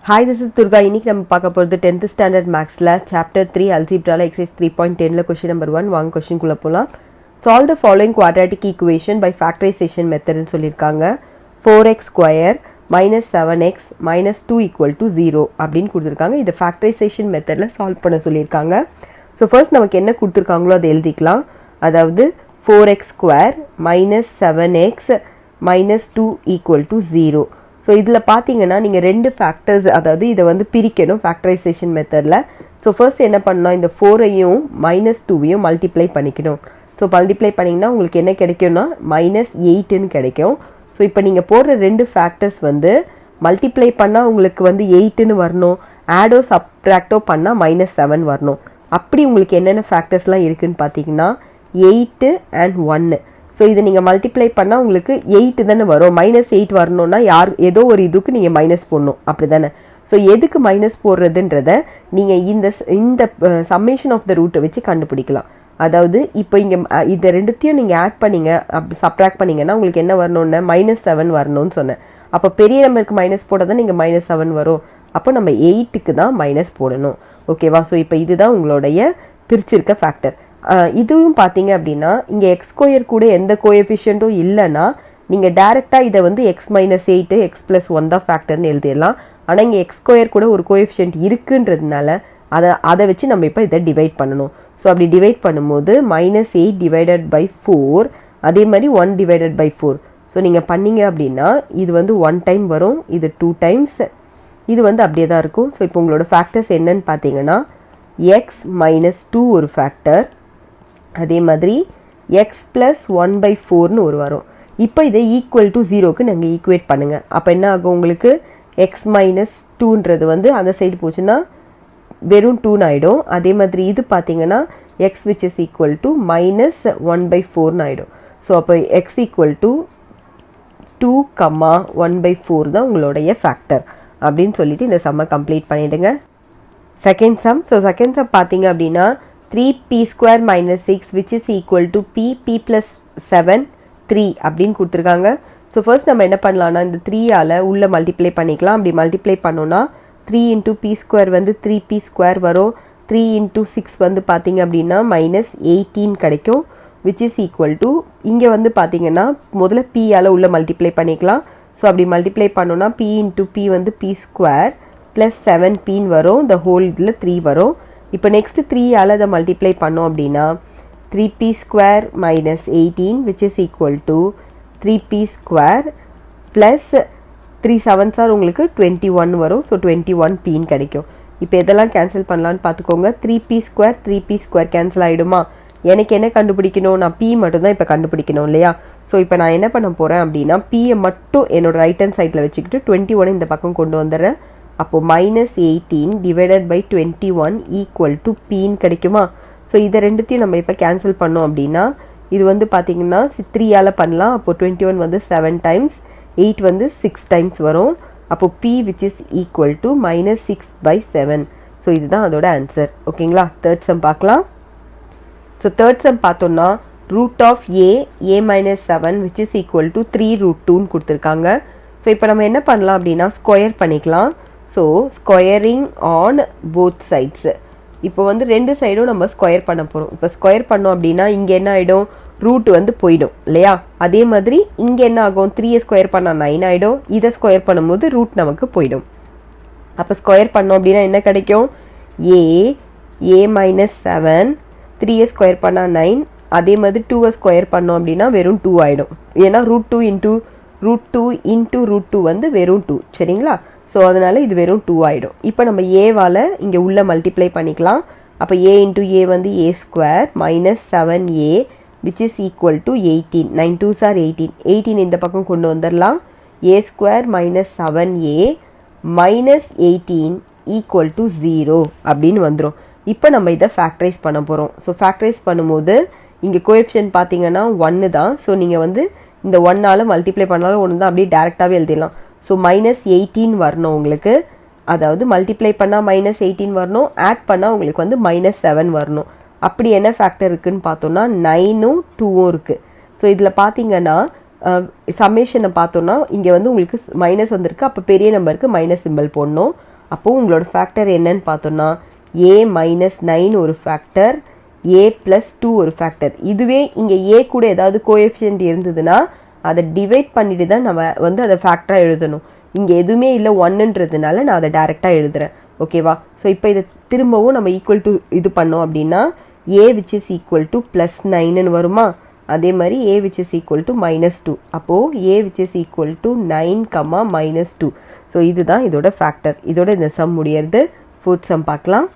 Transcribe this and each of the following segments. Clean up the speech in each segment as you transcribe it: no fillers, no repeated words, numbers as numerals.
Hi, this is Durga. இன்னைக்கு நம்ம பார்க்க போறது 10th standard mathsல chapter 3 algebra exercise 3.10ல question number 1 வாங்க क्वेश्चन குள்ள போலாம். Solve the following quadratic equation by factorization method னு சொல்லிருக்காங்க. 4x square minus 7x minus 2 equal to 0 அப்படினு கொடுத்திருக்காங்க. இது factorization methodல solve பண்ண சொல்லிருக்காங்க. So first நமக்கு என்ன கொடுத்திருக்காங்களோ அதை எழுதிக்கலாம். அதாவது 4x square minus 7x minus 2 equal to 0. So இதில் பார்த்தீங்கன்னா நீங்கள் ரெண்டு ஃபேக்டர்ஸ், அதாவது இதை வந்து பிரிக்கணும் ஃபேக்டரைசேஷன் மெத்தடில். ஸோ ஃபர்ஸ்ட் என்ன பண்ணணும், இந்த 4ஐயும் -2வையும் மல்டிப்ளை பண்ணிக்கணும். ஸோ மல்டிப்ளை பண்ணிங்கன்னா உங்களுக்கு என்ன கிடைக்கும்னா -8ன்னு கிடைக்கும். ஸோ இப்போ நீங்கள் போடுற ரெண்டு ஃபேக்டர்ஸ் வந்து மல்டிப்ளை பண்ணால் உங்களுக்கு வந்து 8ன்னு வரணும், ஆடோ சப்ட்ராக்டோ பண்ணால் -7 வரணும். அப்படி உங்களுக்கு என்னென்ன ஃபேக்டர்ஸ்லாம் இருக்குதுன்னு பார்த்தீங்கன்னா 8 and 1. ஸோ இதை நீங்கள் மல்டிப்ளை பண்ணால் உங்களுக்கு 8 தானே வரும். -8 வரணும்னா ஏதோ ஒரு இதுக்கு நீங்கள் மைனஸ் போடணும், அப்படி தானே. ஸோ எதுக்கு மைனஸ் போடுறதுன்றத நீங்கள் இந்த சம்மேஷன் ஆஃப் த ரூட்டை வச்சு கண்டுபிடிக்கலாம். அதாவது இப்போ இங்கே இதை ரெண்டுத்தையும் நீங்கள் ஆட் பண்ணிங்க, அப்படி சப்ட்ராக்ட் பண்ணிங்கன்னா உங்களுக்கு என்ன வரணும்னா -7 வரணும்னு சொன்னேன். அப்போ பெரிய நம்பருக்கு மைனஸ் போட தான் நீங்கள் -7 வரும். அப்போ நம்ம 8க்கு தான் மைனஸ் போடணும், ஓகேவா. ஸோ இப்போ இதுதான் உங்களுடைய பிரிச்சிருக்க ஃபேக்டர். இதுவும் பார்த்தீங்க அப்படின்னா இங்கே எக்ஸ் ஸ்கொயர் கூட எந்த கோஎஃபிஷியண்ட்டும் இல்லைன்னா நீங்கள் டேரெக்டாக இதை வந்து x-8 x+1 தான் ஃபேக்டர்னு எழுதிடலாம். ஆனால் இங்கே எக்ஸ் ஸ்கொயர் கூட ஒரு கோஎஃபிஷியன்ட் இருக்குன்றதுனால அதை வச்சு நம்ம இப்போ இதை டிவைட் பண்ணணும். ஸோ அப்படி டிவைட் பண்ணும்போது -8 டிவைடட் பை 4, அதே மாதிரி 1 டிவைடட் பை 4. ஸோ நீங்கள் பண்ணீங்க அப்படின்னா இது வந்து 1 டைம் வரும், இது 2 டைம்ஸ், இது வந்து அப்படியே தான் இருக்கும். ஸோ இப்போ உங்களோட ஃபேக்டர்ஸ் என்னன்னு பார்த்தீங்கன்னா x-2 ஒரு ஃபேக்டர், அதே மாதிரி x+1/4ன்னு ஒரு வரும். இப்போ இதை ஈக்குவல் டு 0க்கு நாங்கள் ஈக்குவேட் பண்ணுங்கள். அப்போ என்ன ஆகும், உங்களுக்கு x-2ன்றது வந்து அந்த சைடு போச்சுன்னா வெறும் 2ன்னு ஆகிடும். அதே மாதிரி இது பார்த்தீங்கன்னா x which is equal to -1/4ன்னு ஆகிடும். ஸோ அப்போ x equal to 2, 1/4 தான் உங்களுடைய ஃபேக்டர் அப்படின்னு சொல்லிட்டு இந்த சம்மை கம்ப்ளீட் பண்ணிவிடுங்க. Second sum. So second sum பார்த்தீங்க அப்படின்னா 3p² - 6 which is equal to p plus 7 3 அப்படின்னு கொடுத்துருக்காங்க. ஸோ ஃபர்ஸ்ட் நம்ம என்ன பண்ணலாம்னா இந்த 3ஆல் உள்ளே மல்டிப்ளை பண்ணிக்கலாம். அப்படி மல்டிப்ளை பண்ணோன்னா 3 × p² வந்து 3p² வரும். 3 × 6 வந்து பார்த்தீங்க அப்படின்னா -18 கிடைக்கும், which is equal to இங்கே வந்து பார்த்தீங்கன்னா முதல்ல p-ஆல் உள்ளே மல்டிப்ளை பண்ணிக்கலாம். ஸோ அப்படி மல்டிப்ளை பண்ணோன்னா p × p வந்து p² + 7pன்னு வரும். இந்த ஹோல் இதில் 3 வரும். இப்போ நெக்ஸ்ட் 3ஆல் அதை மல்டிப்ளை பண்ணோம் அப்படின்னா 3p² - 18 which is equal to 3p² plus 3 7s are உங்களுக்கு 21 வரும். ஸோ 21pன்னு கிடைக்கும். இப்போ எதெல்லாம் கேன்சல் பண்ணலான்னு பார்த்துக்கோங்க. 3p² cancel ஆகிடுமா. எனக்கு என்ன கண்டுபிடிக்கணும், நான் p மட்டும்தான் இப்போ கண்டுபிடிக்கணும் இல்லையா. ஸோ இப்போ நான் என்ன பண்ண போகிறேன் அப்படின்னா p-யை மட்டும் என்னோட ரைட் ஹேண்ட் சைடில் வச்சுக்கிட்டு 21 இந்த பக்கம் கொண்டு வந்துடுறேன். அப்போது -18 டிவைடட் பை 21 ஈக்குவல் டு pன்னு கிடைக்குமா. ஸோ இதை ரெண்டுத்தையும் நம்ம இப்போ கேன்சல் பண்ணோம் அப்படின்னா இது வந்து பார்த்தீங்கன்னா 3ஆல் பண்ணலாம். அப்போது 21 வந்து 7 டைம்ஸ், 8 வந்து 6 டைம்ஸ் வரும். அப்போது p which is equal to -6/7. So இதுதான் அதோட ஆன்சர், ஓகேங்களா. தேர்ட் சம் பார்க்கலாம். ஸோ தேர்ட் சம் பார்த்தோன்னா √a-7 which is equal to 3√2ன்னு கொடுத்துருக்காங்க. ஸோ இப்போ நம்ம என்ன பண்ணலாம் அப்படின்னா ஸ்கொயர் பண்ணிக்கலாம். So squaring on both சைட்ஸு. இப்போ வந்து ரெண்டு சைடும் நம்ம ஸ்கொயர் பண்ண போகிறோம். இப்போ ஸ்கொயர் பண்ணோம் அப்படின்னா இங்கே என்ன ஆகிடும், ரூட் வந்து போயிடும் இல்லையா. அதே மாதிரி இங்கே என்ன ஆகும், 3ஐ ஸ்கொயர் பண்ணால் 9 ஆகிடும். இதை ஸ்கொயர் பண்ணும்போது ரூட் நமக்கு போயிடும். அப்போ ஸ்கொயர் பண்ணோம் அப்படின்னா என்ன கிடைக்கும், a-7, 3ஐ ஸ்கொயர் பண்ணால் 9. அதே மாதிரி 2ஐ ஸ்கொயர் பண்ணோம் அப்படின்னா வெறும் 2 ஆகிடும். ஏன்னா √2 × √2 வந்து வெறும் 2, சரிங்களா. ஸோ அதனால் இது வெறும் 2 ஆகிடும். இப்போ நம்ம ஏவால் இங்கே உள்ளே மல்டிப்ளை பண்ணிக்கலாம். அப்போ a × a வந்து a² - 7a which is equal to 18. 9 2s are 18. 18 இந்த பக்கம் கொண்டு வந்துடலாம். a² - 7a -18 equal to 0 அப்படின்னு வந்துடும். இப்போ நம்ம இதை ஃபேக்டரைஸ் பண்ண போகிறோம். ஸோ ஃபேக்டரைஸ் பண்ணும்போது இங்கே கோஎஃபிஷியன்ட் பார்த்தீங்கன்னா 1 தான். ஸோ நீங்கள் வந்து இந்த 1ஆல் மல்டிப்ளை பண்ணாலும் 1 தான், அப்படியே டேரெக்டாகவே எழுதிடலாம். ஸோ -18 வரணும் உங்களுக்கு, அதாவது மல்டிப்ளை பண்ணால் -18 வரணும், ஆட் பண்ணால் உங்களுக்கு வந்து -7 வரணும். அப்படி என்ன ஃபேக்டர் இருக்குதுன்னு பார்த்தோன்னா 9ம் 2ம் இருக்குது. ஸோ இதில் பார்த்தீங்கன்னா சம்மேஷனை பார்த்தோன்னா இங்கே வந்து உங்களுக்கு மைனஸ் வந்திருக்கு. அப்போ பெரிய நம்பருக்கு மைனஸ் சிம்பிள் போடணும். அப்போது உங்களோட ஃபேக்டர் என்னன்னு பார்த்தோன்னா a மைனஸ் 9 ஒரு ஃபேக்டர், a ப்ளஸ் 2 ஒரு ஃபேக்டர். இதுவே இங்கே a கூட ஏதாவது கோஎஃபிஷியன்ட் இருந்ததுன்னா அதை டிவைட் பண்ணிட்டு தான் நம்ம வந்து அதை ஃபேக்டராக எழுதணும். இங்கே எதுவுமே இல்லை 1ன்றதுனால நான் அதை டைரெக்டாக எழுதுகிறேன். ஓகேவா? ஸோ இப்போ இதை திரும்பவும் நம்ம ஈக்குவல் டு இது பண்ணோம் அப்படின்னா a which is equal to plus 9ன்னு வருமா? அதே மாதிரி a which is equal to minus 2. அப்போது a which is equal to 9, minus 2. So இதுதான் இதோட ஃபேக்டர். இதோட இந்த சம் முடியறது. ஃபோர்த் சம் பார்க்கலாம்.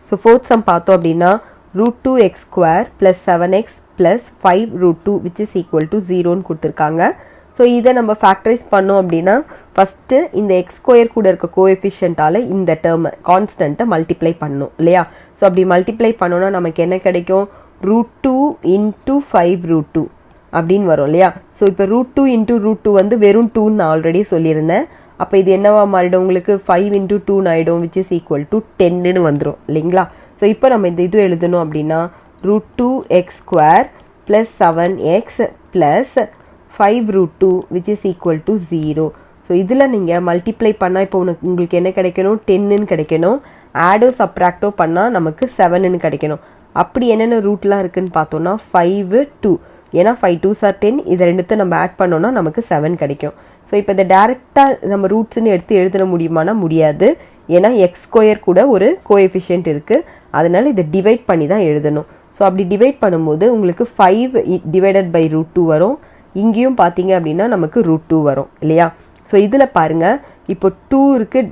ஸோ ஃபோர்த் சம் பார்த்தோம் அப்படின்னா √2x² plus 7x plus 5√2 which is equal to 0ன்னு கொடுத்துருக்காங்க. ஸோ இதை நம்ம ஃபேக்டரைஸ் பண்ணோம் அப்படின்னா ஃபஸ்ட்டு இந்த x² கூட இருக்க கோஎஃபிஷியன்ட்டால் இந்த டேர்ம் கான்ஸ்டண்ட்டை மல்டிப்ளை பண்ணணும் இல்லையா? ஸோ அப்படி மல்டிப்ளை பண்ணோன்னா நமக்கு என்ன கிடைக்கும்? √2 × 5√2 அப்படின்னு வரும் இல்லையா? ஸோ இப்போ √2 × √2 வந்து வெறும் 2ன்னு நான் ஆல்ரெடி சொல்லியிருந்தேன். அப்போ இது என்னவா மாறிடும்? உங்களுக்கு 5 × 2 ஆகிடும் விச் இஸ் ஈக்குவல் டு 10ன்னு வந்துடும் இல்லைங்களா? ஸோ இப்போ நம்ம இந்த இது எழுதணும் அப்படின்னா √2x² plus 7x plus 5√2 which is equal to 0. So இதில் நீங்கள் மல்டிப்ளை பண்ணால் இப்போ உங்களுக்கு என்ன கிடைக்கணும்? 10ன்னு கிடைக்கணும். ஆடோ சப்ராக்டோ பண்ணால் நமக்கு 7ன்னு கிடைக்கணும். அப்படி என்னென்ன ரூட்லாம் இருக்குதுன்னு பார்த்தோன்னா 5, 2. ஏன்னா 5 2s are 10. இதை ரெண்டுத்தை நம்ம ஆட் பண்ணோன்னா நமக்கு 7 கிடைக்கும். ஸோ இப்போ இதை டேரெக்டாக நம்ம ரூட்ஸ்ன்னு எடுத்து எழுத முடியுமானா முடியாது. ஏன்னா x² கூட ஒரு கோஎஃபிஷியன்ட் இருக்குது. அதனால் இதை டிவைட் பண்ணி தான் எழுதணும். ஸோ அப்படி டிவைட் பண்ணும்போது உங்களுக்கு 5 டிவைடட் பை √2 வரும். இங்கேயும் பார்த்தீங்க அப்படின்னா நமக்கு √2 வரும் இல்லையா? ஸோ இதில் பாருங்கள், இப்போ 2 இருக்குது,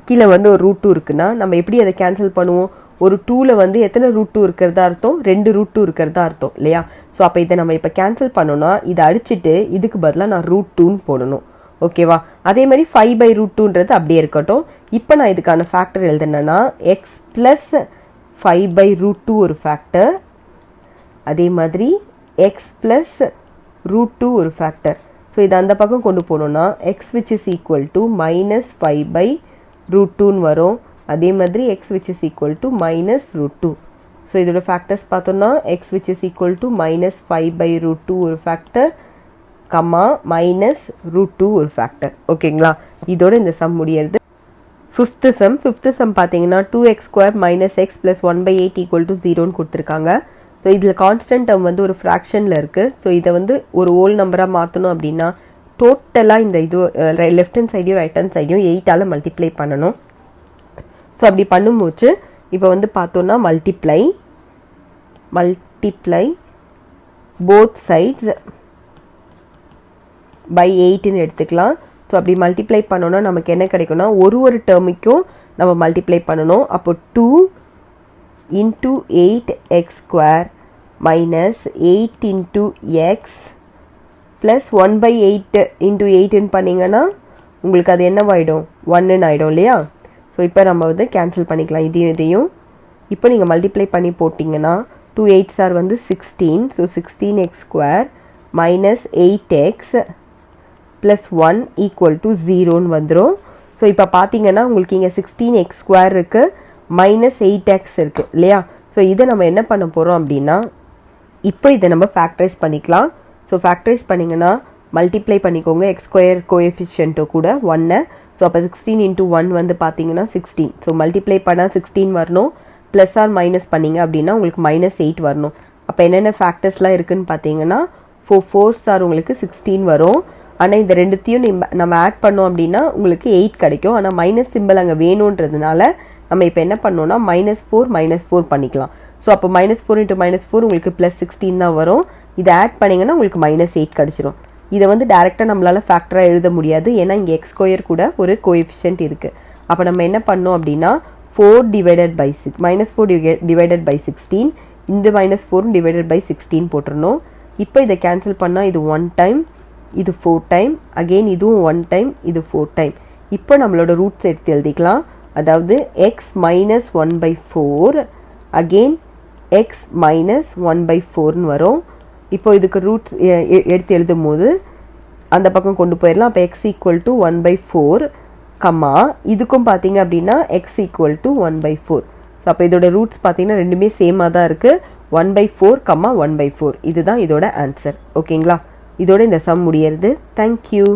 கீழே வந்து ஒரு √2 இருக்குன்னா நம்ம எப்படி அதை கேன்சல் பண்ணுவோம்? ஒரு 2ல் வந்து எத்தனை √2 இருக்கிறதா அர்த்தம்? 2 √2 இருக்கிறதா அர்த்தம் இல்லையா? ஸோ அப்போ இதை நம்ம இப்போ கேன்சல் பண்ணோன்னா இதை அடிச்சுட்டு இதுக்கு பதிலாக நான் √2ன்னு போடணும். ஓகேவா? அதே மாதிரி 5/√2ன்றது அப்படியே இருக்கட்டும். இப்போ நான் இதுக்கான ஃபேக்டர் எழுதுனேன்னா x ப்ளஸ் 5/√2 ஒரு ஃபேக்டர், அதே மாதிரி x ப்ளஸ் √2 ஒரு ஃபேக்டர். ஸோ இதை அந்த பக்கம் கொண்டு போனோன்னா x which is equal to minus 5/√2ன்னு வரும். அதே மாதிரி x which is equal to minus √2. So இதோட ஃபேக்டர்ஸ் பார்த்தோன்னா x which is equal to minus 5/√2 ஒரு ஃபேக்டர், மைனஸ் √2 ஒரு ஃபேக்டர். ஓகேங்களா? இதோட இந்த சம் முடியறது. ஃபிஃப்த்து சம் பார்த்தீங்கன்னா 2x² minus x plus 1/8 equal to 0ன்னு கொடுத்துருக்காங்க. ஸோ இதில் கான்ஸ்டன்ட் டேர்ம் வந்து ஒரு ஃப்ராக்ஷனில் இருக்குது. ஸோ இதை வந்து ஒரு ஹோல் நம்பராக மாற்றணும் அப்படின்னா டோட்டலாக இந்த இது லெஃப்ட் ஹேண்ட் சைடையும் ரைட் ஹேண்ட் சைடையும் 8ஆல் மல்டிப்ளை பண்ணணும். ஸோ அப்படி பண்ணும்போது இப்போ வந்து பார்த்தோன்னா மல்டிப்ளை போத் சைட்ஸ் பை 8ன்னு எடுத்துக்கலாம். ஸோ அப்படி மல்டிப்ளை பண்ணோன்னா நமக்கு என்ன கிடைக்கும்னா ஒரு டேர்முக்கும் நம்ம மல்டிப்ளை பண்ணணும். அப்போ 2 × 8x² மைனஸ் 8 × x ப்ளஸ் 1/8 × 8ன்னு பண்ணிங்கன்னா உங்களுக்கு அது என்னவாயிடும்? 1ன்னு ஆகிடும் இல்லையா? ஸோ இப்போ நம்ம வந்து கேன்சல் பண்ணிக்கலாம் இதையும். இப்போ நீங்கள் மல்டிப்ளை பண்ணி போட்டிங்கன்னா 2 8s are வந்து 16. So 16x² minus 8x plus 1 equal to 0ன்னு வந்துடும். ஸோ இப்போ பார்த்தீங்கன்னா உங்களுக்கு இங்கே 16x² இருக்குது, மைனஸ் 8x இருக்குது இல்லையா? ஸோ இதை நம்ம என்ன பண்ண போகிறோம் அப்படின்னா இப்போ இதை நம்ம ஃபேக்டரைஸ் பண்ணிக்கலாம். ஸோ ஃபேக்டரைஸ் பண்ணிங்கன்னா மல்டிப்ளை பண்ணிக்கோங்க x² கோஎஃபிஷியன்ட்டோ கூட 1. ஸோ அப்போ 16 × 1 வந்து பார்த்தீங்கன்னா 16. ஸோ மல்டிப்ளை பண்ணால் 16 வரணும். ப்ளஸ் ஆர் மைனஸ் பண்ணிங்க அப்படின்னா உங்களுக்கு மைனஸ் 8 வரணும். அப்போ என்னென்ன ஃபேக்டர்ஸ்லாம் இருக்குதுன்னு பார்த்தீங்கன்னா 4 4s are உங்களுக்கு 16 வரும். ஆனால் இந்த ரெண்டுத்தையும் நம்ம ஆட் பண்ணோம் அப்படின்னா உங்களுக்கு 8 கிடைக்கும். ஆனால் மைனஸ் சிம்பிள் அங்கே வேணுன்றதுனால நம்ம இப்போ என்ன பண்ணோம்னா -4 பண்ணிக்கலாம். ஸோ அப்போ -4 × -4 உங்களுக்கு +16 தான் வரும். இதை ஆட் பண்ணிங்கன்னா உங்களுக்கு -8 கிடச்சிரும். இதை வந்து டேரெக்டாக நம்மளால் ஃபேக்டராக எழுத முடியாது, ஏன்னா இங்கே x² கூட ஒரு கோஎஃபிஷியன்ட் இருக்குது. அப்போ நம்ம என்ன பண்ணோம் அப்படின்னா 4 டிவைடட் பை 6 -4 டிவைடட் பை 16, இந்த -4 டிவைடட் பை 16 போட்டுருணும். இப்போ இதை கேன்சல் பண்ணால் இது 1 டைம், இது 4 டைம், அகெயின் இதுவும் 1 டைம், இது 4 டைம். இப்போ நம்மளோட ரூட்ஸ் எடுத்து எழுதிக்கலாம். அதாவது x - 1/4 அகெயின் x - 1/4ன்னு வரும். இப்போ இதுக்கு ரூட்ஸ் எடுத்து எழுதும் போது அந்த பக்கம் கொண்டு போயிடலாம். அப்போ x = 1/4, இதுக்கும் பார்த்தீங்க அப்படின்னா x = 1/4. ஸோ அப்போ இதோட ரூட்ஸ் பார்த்தீங்கன்னா ரெண்டுமே சேமாக தான் இருக்குது. 1/4, 1/4 இதுதான் இதோட ஆன்சர். ஓகேங்களா? இதோட இந்த சம் முடியறது. தேங்க்யூ.